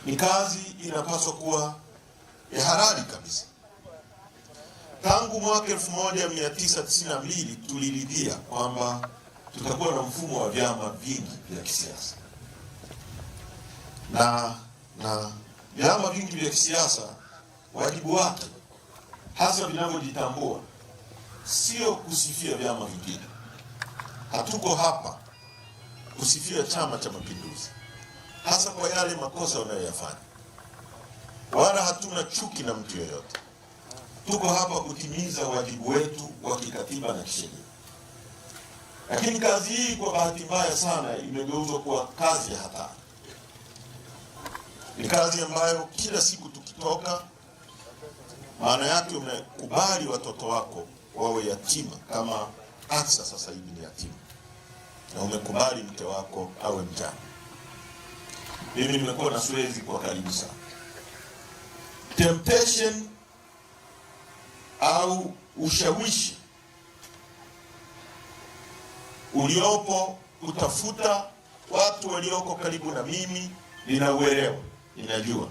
ni kazi inapaswa kuwa ya halali kabisa. Tangu mwaka 1992 tuliridhia kwamba tutakuwa na mfumo wa vyama vingi vya kisiasa, na vyama vingi vya kisiasa wajibu wake hasa vinavyojitambua sio kusifia vyama vingine. Hatuko hapa kusifia Chama cha Mapinduzi hasa kwa yale makosa wanayoyafanya, wala hatuna chuki na mtu yoyote. Tuko hapa kutimiza wajibu wetu wa kikatiba na kisheria. Lakini kazi hii kwa bahati mbaya sana imegeuzwa kuwa kazi ya hatari. Ni kazi ambayo kila siku tukitoka, maana yake umekubali watoto wako wawe yatima, kama Aksa sasa hivi ni yatima, na umekubali mke wako awe mjane. Mimi nimekuwa na Suezi kwa karibu sana. Temptation au ushawishi uliopo kutafuta watu walioko karibu na mimi ninauelewa, ninajua.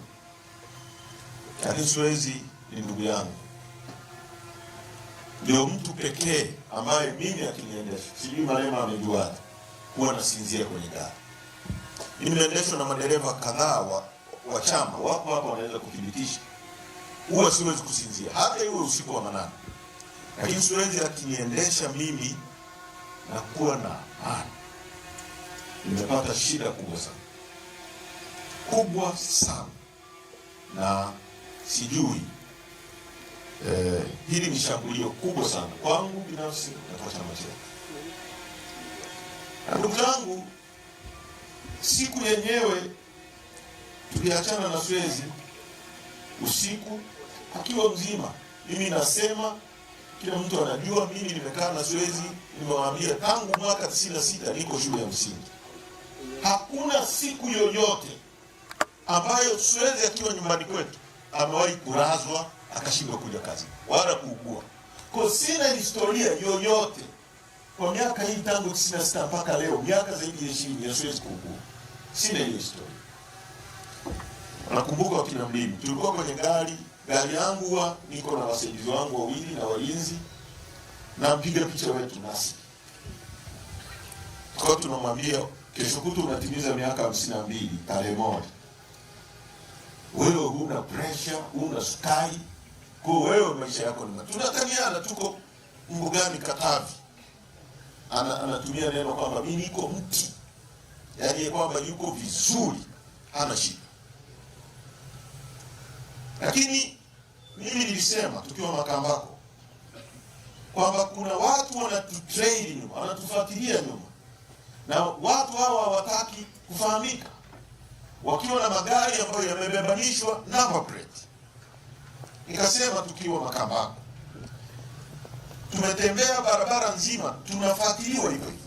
Lakini Suezi ni ndugu yangu, ndio mtu pekee ambaye mimi akiniendesha, sijui Malema amejua, huwa nasinzia kwenye gari. Nimeendeshwa na madereva kadhaa wa chama, wako hapa wanaweza kuthibitisha, huwa siwezi kusinzia hata iwe usiku wa manane. Lakini Suezi akiniendesha mimi na kuwa na amani. Nimepata shida kubwa sana, na sijui hili ni shambulio kubwa sana kwangu binafsi na kwa chama chetu. Na ndugu zangu, siku yenyewe tuliachana na Suezi usiku akiwa mzima. Mimi nasema kila mtu anajua, mimi nimekaa na Suezi, nimewaambia tangu mwaka 96 niko shule ya msingi. Hakuna siku yoyote ambayo Suezi akiwa nyumbani kwetu amewahi kulazwa akashindwa kuja kazi wala kuugua. Kwa sina historia yoyote kwa miaka hii tangu 96 mpaka leo, miaka zaidi ya 20 ya Suezi kuugua. Sina hiyo historia. Nakumbuka wakina Mlimi, tulikuwa kwenye gari yangu, huwa niko na wasaidizi wangu wawili na walinzi, na mpiga picha wetu nasi. Kwa tunamwambia kesho kutu unatimiza miaka 52 tarehe moja. Wewe huna pressure, huna sukari, kwa wewe maisha yako ni mazuri. Tunataniana, tuko mbugani Katavi. Anatumia neno kwamba mimi niko mti, yaani kwamba yuko vizuri, hana shida. Lakini mimi nilisema tukiwa Makambako kwamba kuna watu wanatutrail nyuma, wanatufuatilia nyuma, na watu hawa hawataki kufahamika, wakiwa na magari ambayo yamebebanishwa number plate. Nikasema tukiwa Makambako, tumetembea barabara nzima tunafuatiliwa hivyo hivyo.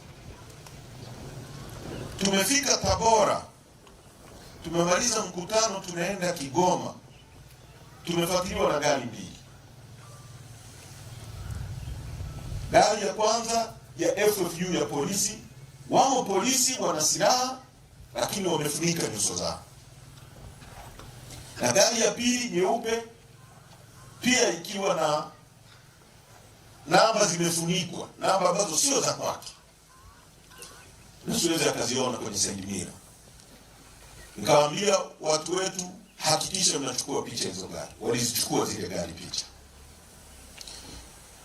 Tumefika Tabora, tumemaliza mkutano, tunaenda Kigoma, tumefuatiliwa na gari mbili. Gari ya kwanza ya FFU ya polisi, wamo polisi wana silaha lakini wamefunika nyuso zao. Na gari ya pili nyeupe pia ikiwa na namba zimefunikwa, namba ambazo sio za kwake. Nisiweze akaziona kwenye side mirror. Nikawaambia watu wetu, hakikisha mnachukua picha hizo gari. Walizichukua zile gari picha.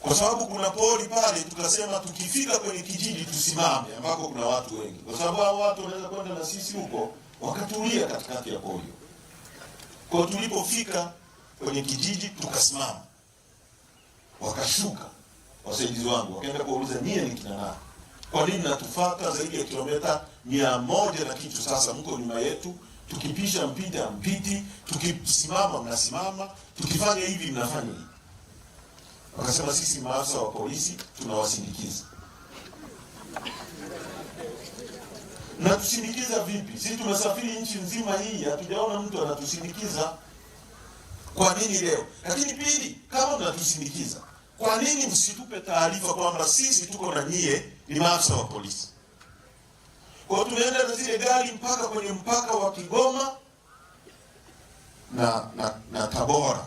Kwa sababu kuna poli pale, tukasema tukifika kwenye kijiji tusimame ambako kuna watu wengi. Kwa sababu hao watu wanaweza kwenda na sisi huko wakatulia katikati ya poli. Kwa tulipofika kwenye kijiji tukasimama. Wakashuka wasaidizi wangu, wakaenda kuuliza nyie ni kina nani? Kwa nini natufuata zaidi ya kilomita 100 na kitu, sasa mko nyuma yetu? Tukipisha mpita mpiti, tukisimama mnasimama, tukifanya hivi mnafanya hivi. Wakasema sisi maafisa wa polisi tunawasindikiza. Na tusindikiza vipi? Sisi tumesafiri nchi nzima hii, hatujaona mtu anatusindikiza. Kwa nini leo? Lakini pili, kama mnatusindikiza, kwa nini msitupe taarifa kwamba sisi tuko na nyie ni maafisa wa polisi? Kwa tumeenda na zile gari mpaka kwenye mpaka wa Kigoma, na Tabora,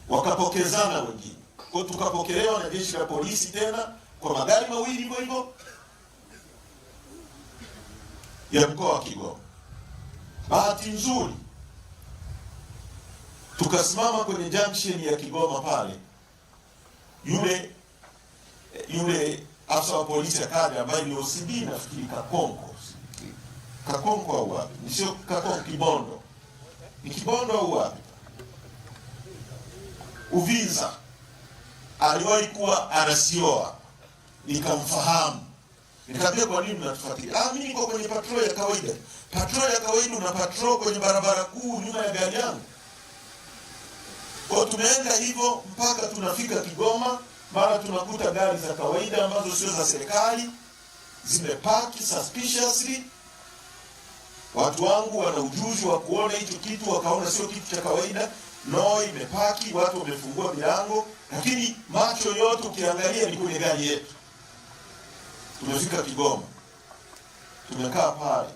wakapokezana wengine. Kwa tukapokelewa na jeshi la polisi tena kwa magari mawili hivyo hivyo ya mkoa wa Kigoma. Bahati nzuri tukasimama kwenye junction ya Kigoma pale, yule afisa wa polisi akaja, ambaye ni OCD nafikiri Kakonko au wapi, sio Kakonko, Kibondo, ni Kibondo au wapi, Uvinza, aliwahi kuwa RCO. Nikamfahamu, nikamwambia kwa nini mnatufuatilia? Mimi niko kwenye patrol ya kawaida. Patrol ya kawaida, una patrol kwenye barabara kuu nyuma ya gari yangu? Kwa tumeenda hivyo mpaka tunafika Kigoma, mara tunakuta gari za kawaida ambazo sio za serikali zimepaki suspiciously. Watu wangu wana ujuzi wa kuona hicho kitu, wakaona sio kitu cha kawaida. No, imepaki, watu wamefungua milango, lakini macho yote ukiangalia ni kwenye gari yetu. Tumefika Kigoma, tumekaa pale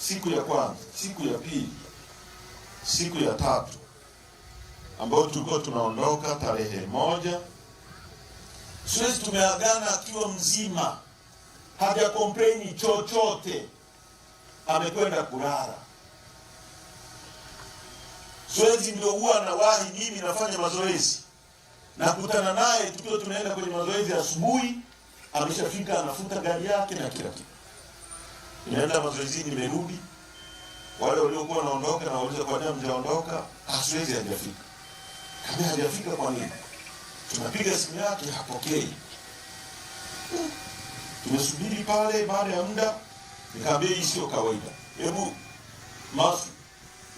siku ya kwanza, siku ya pili, siku ya tatu, ambayo tulikuwa tunaondoka tarehe 1. Suezi tumeagana akiwa mzima, haja complain chochote, amekwenda kulala. Suezi ndio huwa anawahi, mimi nafanya mazoezi, nakutana naye tukiwa tunaenda kwenye mazoezi asubuhi, ameshafika, anafuta gari yake na kila kitu. Nimeenda mazoezi, nimerudi, wale waliokuwa wanaondoka na wauliza kwa nini mjaondoka? Suezi hajafika. Kama hajafika kwa nini? Tunapiga simu yake hapokei. Tumesubiri pale, baada ya muda nikamwambia hii sio kawaida. Hebu Masu,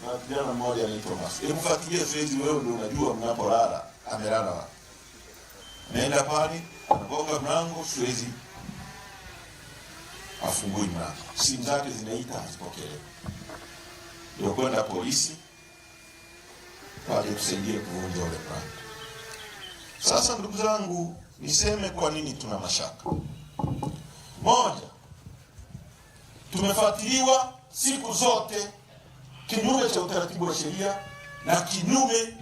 na kijana mmoja anaitwa Masu, hebu fuatilia Suezi, wewe ndio unajua mnapolala amelala wapi. Naenda pale, anagonga mlango, Suezi afungui mlango. Simu zake zinaita, hazipokelewi. Ndio kwenda polisi waje tusaidie kuvunja ule mlango. Sasa ndugu zangu, niseme kwa nini tuna mashaka. Moja, tumefuatiliwa siku zote kinyume cha utaratibu wa sheria na kinyume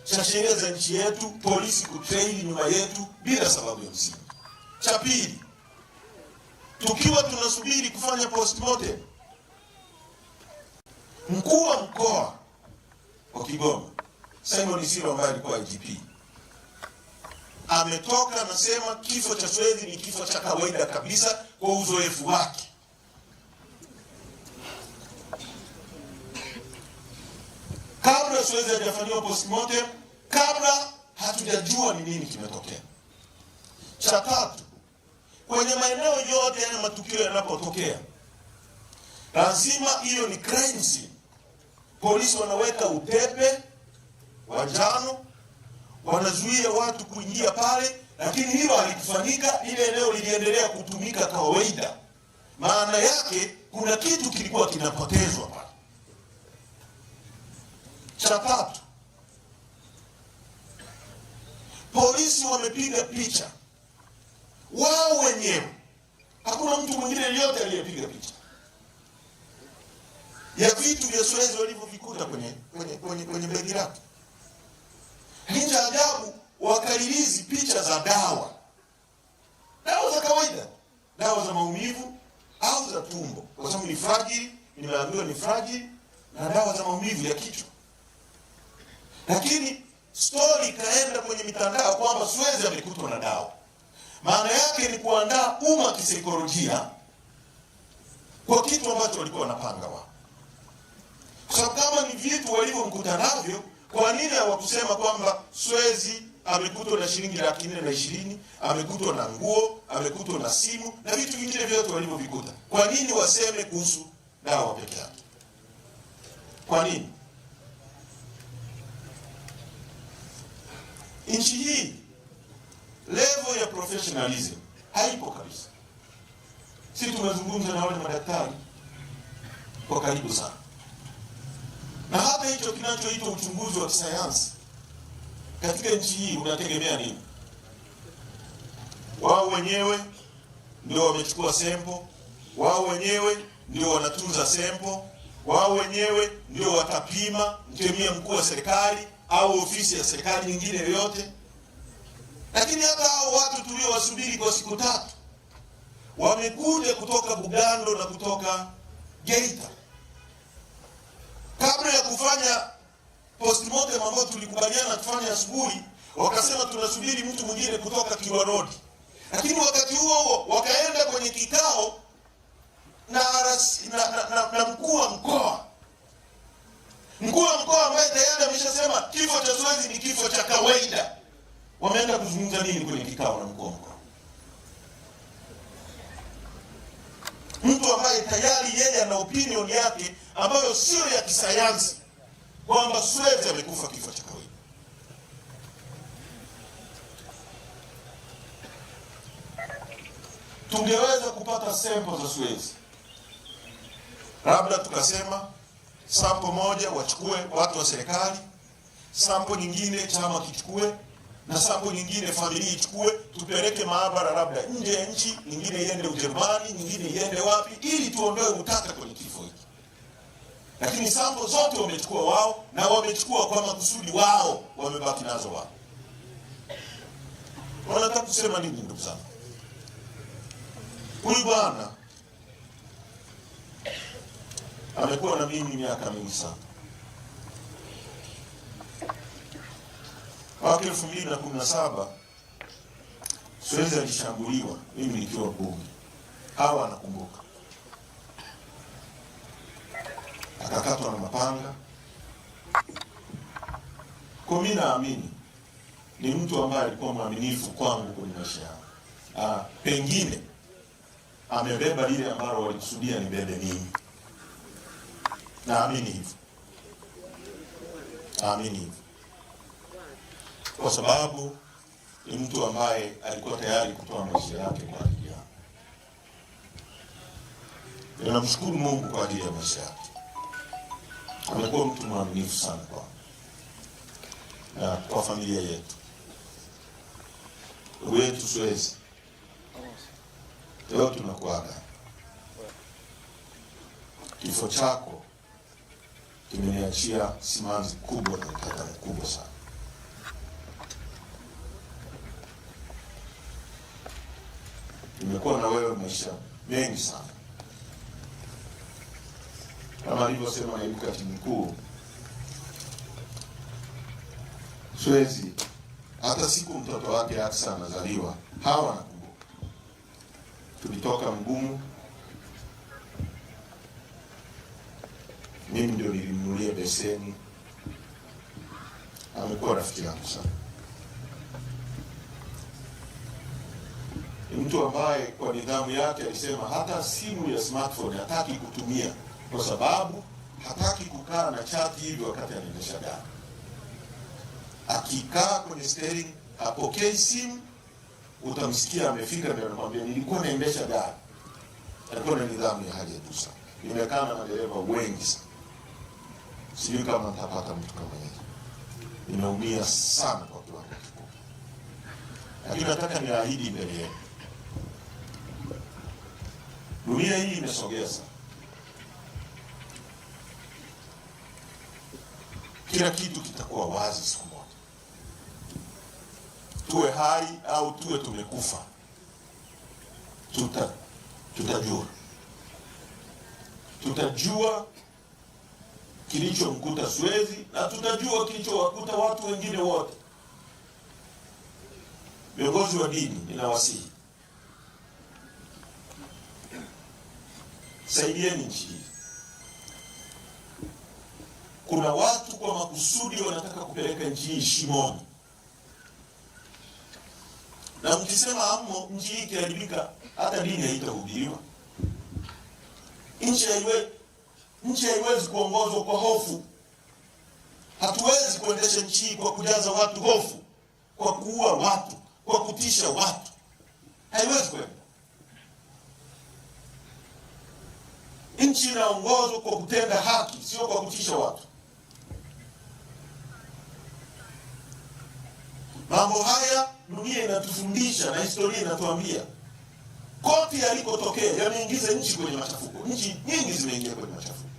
cha sheria za nchi yetu, polisi kutrail nyuma yetu bila sababu ya msingi. Cha pili, tukiwa tunasubiri kufanya postmortem, mkuu wa mkoa wa Kigoma Simon Siro, ambaye alikuwa IGP, ametoka anasema kifo cha Suezi ni kifo cha kawaida kabisa kwa uzoefu wake. Kabla Suezi hajafanywa postmortem, kabla hatujajua ni nini kimetokea. Cha tatu, kwenye maeneo yote ya matukio yanapotokea, lazima hiyo ni crime scene. Polisi wanaweka utepe wa njano, wanazuia watu kuingia pale, lakini hilo halikufanyika. Ile eneo liliendelea kutumika kawaida. Maana yake kuna kitu kilikuwa kinapotezwa pale. Cha tatu, polisi wamepiga picha wao wenyewe, hakuna mtu mwingine yeyote aliyepiga picha ya vitu vya Suezi walivyovikuta kwenye begi lake. Lakini ajabu, wakalilizi picha za dawa za kawaida, dawa za maumivu au za tumbo, kwa sababu ni fragile, nimeambiwa ni fragile, na dawa za maumivu ya kichwa. Lakini story ikaenda kwenye mitandao kwamba Suezi amekutwa na dawa. Maana yake ni kuandaa umma kisaikolojia kwa kitu ambacho walikuwa wanapanga wao. Kwa sababu kama ni vitu walivyomkuta navyo, kwa nini hawakusema kwamba Suezi amekutwa na shilingi 420, amekutwa na nguo, amekutwa na simu na vitu vingine vyote walivyovikuta? Kwa nini waseme kuhusu dawa peke yake? Kwa nini? Nchi hii level ya professionalism haipo kabisa. Sisi tumezungumza na wale madaktari kwa karibu sana, na hata hicho kinachoitwa uchunguzi wa kisayansi katika nchi hii unategemea nini? Wao wenyewe ndio wamechukua sample, wao wenyewe ndio wanatunza sample, wao wenyewe ndio watapima mkemia mkuu wa serikali au ofisi ya serikali nyingine yoyote. Lakini hata hao watu tuliowasubiri kwa siku 3 wamekuja kutoka Bugando na kutoka Geita. Kabla ya kufanya postmortem ambayo tulikubaliana tufanye asubuhi, wakasema tunasubiri mtu mwingine kutoka Kilwa Road. Lakini wakati huo wakaenda kwenye kikao na mkuu wa mkoa. Mkuu wa mkoa ambaye tayari ameshasema kifo cha Suez ni kifo cha kawaida. Wameenda kuzungumza nini kwenye kikao na mkuu wa mkoa? Mtu ambaye tayari yeye ana opinion yake ambayo sio ya kisayansi kwamba Suez amekufa kifo cha kawaida. Tungeweza kupata sample za Suez, labda tukasema sample moja wachukue watu wa serikali, sample nyingine chama kichukue, na sample nyingine familia ichukue, tupeleke maabara labda nje ya nchi, nyingine iende Ujerumani, nyingine iende wapi, ili tuondoe utata kwenye kifo hiki. Lakini sample zote wamechukua wao, na wamechukua kwa makusudi wao, wamebaki nazo wao. Wanataka kusema nini ndugu zangu? Huyu bwana amekuwa na mimi miaka mingi sana. Mwaka 2017 Suez alishambuliwa, mimi nikiwa bunge. Hawa anakumbuka. Akakatwa na mapanga. Kwa mimi naamini ni mtu ambaye alikuwa mwaminifu kwangu kwenye maisha yangu. Pengine amebeba lile ambalo walikusudia nibebe mimi. Naamini hivyo. Naamini hivyo. Kwa sababu ni mtu ambaye alikuwa tayari kutoa maisha yake kwa ajili yangu. Ninamshukuru Mungu kwa ajili ya maisha yake. Amekuwa mtu mwaminifu sana kwa familia yetu. Ndugu yetu Suez, leo tunakuaga. Kifo chako kimeniachia simanzi kubwa na utata mkubwa sana. Nimekuwa na wewe maisha mengi sana. Kama alivyosema naibu katibu mkuu, Suez hata siku mtoto wake Aksa anazaliwa, hawa nakumbuka. Tulitoka Mgumu, mimi ndio nilimnunulia beseni. Amekuwa rafiki yangu sana. Ni mtu ambaye kwa nidhamu yake alisema hata simu ya smartphone hataki kutumia, kwa sababu hataki kukaa na chati hivi wakati anaendesha gari. Akikaa kwenye steering, apokee simu, utamsikia amefika ndio anamwambia nilikuwa naendesha gari. Alikuwa na nidhamu ya hali ya juu sana. Nimekaa na madereva wengi sana. Sijui kama nitapata mtu kama yeye. Nimeumia sana kwa kiwango kikubwa. Lakini nataka niahidi mbele yenu. Dunia hii imesogea sana. Kila kitu kitakuwa wazi siku moja. Tuwe hai au tuwe tumekufa, tutajua kilichomkuta Suez, na tutajua kilichowakuta watu wengine wote. Viongozi wa dini, ninawasihi, saidieni nchi hii. Kuna watu kwa makusudi wanataka kupeleka nchi hii shimoni. Na mkisema amo nchi hii ikiharibika, hata dini haitahubiriwa. Nchi haiwezi kuongozwa kwa hofu. Hatuwezi kuendesha nchi hii kwa kujaza watu hofu, kwa kuua watu, kwa kutisha watu. Haiwezi kwenda. Nchi inaongozwa kwa kutenda haki, sio kwa kutisha watu. Mambo haya dunia inatufundisha na historia inatuambia. Kote yalikotokea yameingiza nchi kwenye machafuko. Nchi nyingi zimeingia kwenye machafuko.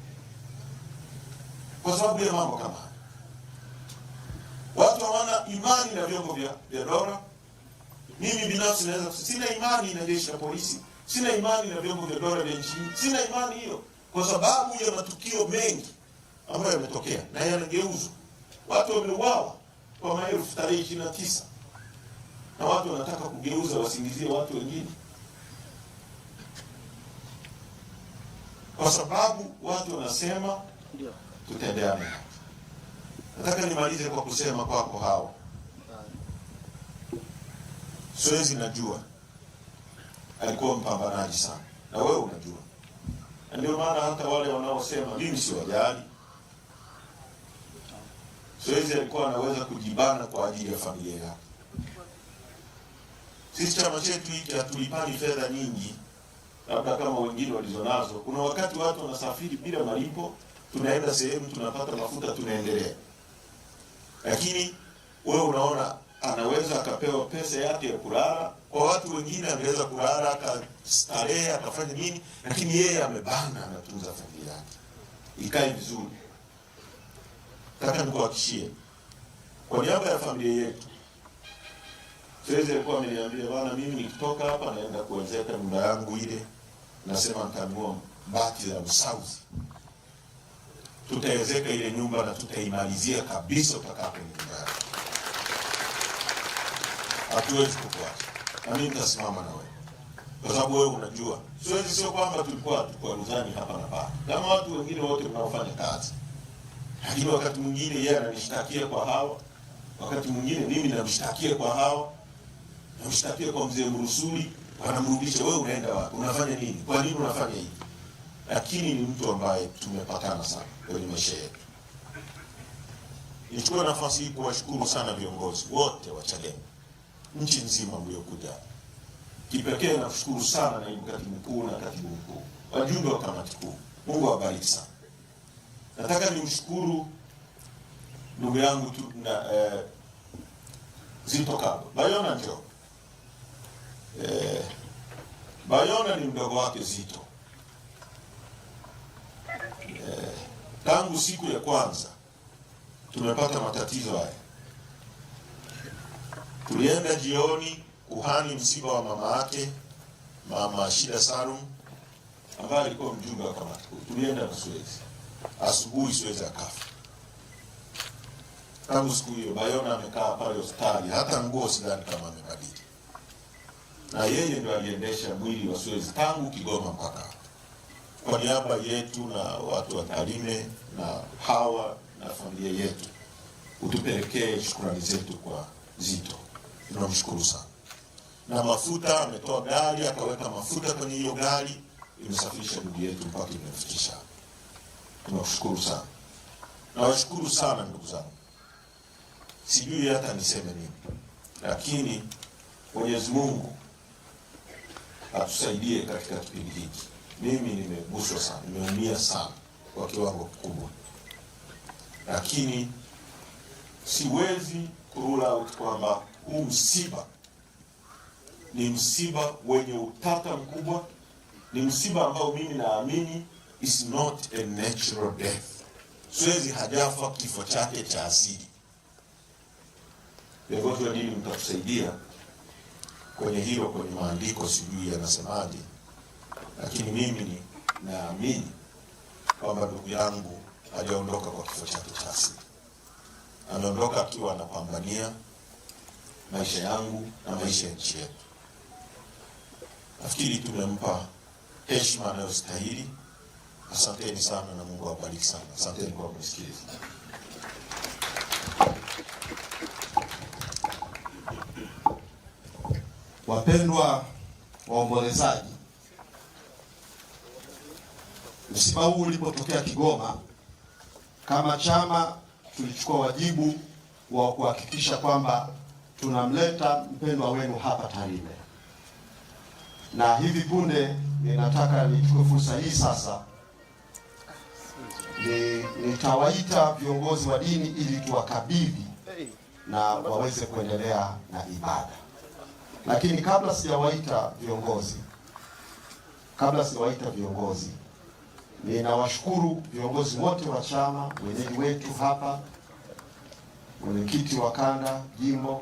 kwa sababu ya mambo kama haya. Watu hawana imani na vyombo vya dola. Mimi binafsi naweza sina imani na jeshi la polisi, sina imani na vyombo vya dola vya nchi, sina imani hiyo, kwa sababu ya matukio mengi ambayo yametokea na yanageuzwa. Watu wameuawa kwa maelfu tarehe 29, na watu wanataka kugeuza, wasingizie watu wengine, kwa sababu watu wanasema tutendeane. Nataka nimalize kwa kusema kwako hao Swezi, najua alikuwa mpambanaji sana, na wewe unajua, na ndio maana hata wale wanaosema mimi si wajali, Swezi alikuwa anaweza kujibana kwa ajili ya familia yake. Sisi chama chetu hiki hatulipani fedha nyingi labda kama wengine walizonazo. Kuna wakati watu wanasafiri bila malipo, tunaenda sehemu tunapata mafuta tunaendelea. Lakini wewe unaona anaweza akapewa pesa yake ya kulala. Kwa watu wengine angeweza kulala akastarehe akafanya nini, lakini yeye amebana, anatunza familia yake ikae vizuri. Nataka nikuhakikishie kwa niaba ya familia yetu, Swezi alikuwa ameniambia, bwana, mimi nikitoka hapa naenda kuwezeka nyumba yangu ile, nasema nitanunua bati za Msauzi, tutawezeka ile nyumba na tutaimalizia kabisa utakaa kwenye nyumba yako. Hatuwezi kukuacha, na mimi nitasimama na wewe, kwa sababu wewe unajua Swezi sio kwamba tulikuwa tukwaruzani hapa na pale kama watu wengine wote wanaofanya kazi. Lakini wakati mwingine yeye ananishtakia kwa hawa, wakati mwingine mimi namshtakia kwa hawa, namshtakia kwa mzee Mrusuli, wanamrudisha, wewe unaenda wapi? Unafanya nini? Kwa nini unafanya hivi? Lakini ni mtu ambaye tumepatana sana kwenye maisha yetu. Nichukue nafasi hii kuwashukuru sana viongozi wote wa Chadema nchi nzima mliokuja. Kipekee nakushukuru sana naibu katibu mkuu na katibu mkuu, wajumbe wa kamati kuu. Mungu awabariki sana. Nataka nimshukuru ndugu yangu Zitto Kabwe. Bayona njoo. Bayona ni mdogo wake Zitto. Tangu siku ya kwanza tumepata matatizo haya. Tulienda jioni kuhani msiba wa mama yake, Mama Shida Salum, ambaye alikuwa mjumbe wa kamati kuu. Tulienda na Swezi. Asubuhi Swezi akafa. Tangu siku hiyo Bayona amekaa pale hospitali, hata nguo sidhani kama amebadili. Na yeye ndio aliendesha mwili wa Swezi tangu Kigoma mpaka kwa niaba yetu na watu wa Tarime na hawa na familia yetu. Utupelekee shukrani zetu kwa Zitto. Tunamshukuru sana. Na mafuta, ametoa gari akaweka mafuta kwenye hiyo gari, imesafirisha ndugu yetu mpaka imefikisha. Tunashukuru sana. Na washukuru sana ndugu zangu. Sijui hata niseme nini, lakini Mwenyezi Mungu atusaidie katika kipindi hiki. Mimi nimeguswa sana, nimeumia sana kwa kiwango kikubwa, lakini siwezi kurule out kwamba huu msiba ni msiba wenye utata mkubwa, ni msiba ambao mimi naamini is not a natural death. Swezi hajafa kifo chake cha asili. Viongozi wa dini mtatusaidia kwenye hilo, kwenye maandiko sijui yanasemaje, lakini mimi naamini kwamba ndugu yangu hajaondoka kwa kifo chake cha asili. Ameondoka akiwa anapambania maisha yangu na maisha ya nchi yetu. Nafikiri tumempa heshima anayostahili. Asanteni sana na Mungu awabariki sana. Asanteni kwa kusikiliza. Wapendwa waombolezaji, msiba huu ulipotokea Kigoma, kama chama tulichukua wajibu wa kuhakikisha kwamba tunamleta mpendwa wenu hapa Tarime. Na hivi punde ninataka nichukue fursa hii sasa nitawaita viongozi wa dini ili tuwakabidhi na waweze kuendelea na ibada. Lakini kabla sijawaita viongozi, Ninawashukuru viongozi wote wa chama, wenyeji wetu hapa, mwenyekiti wa kanda, jimbo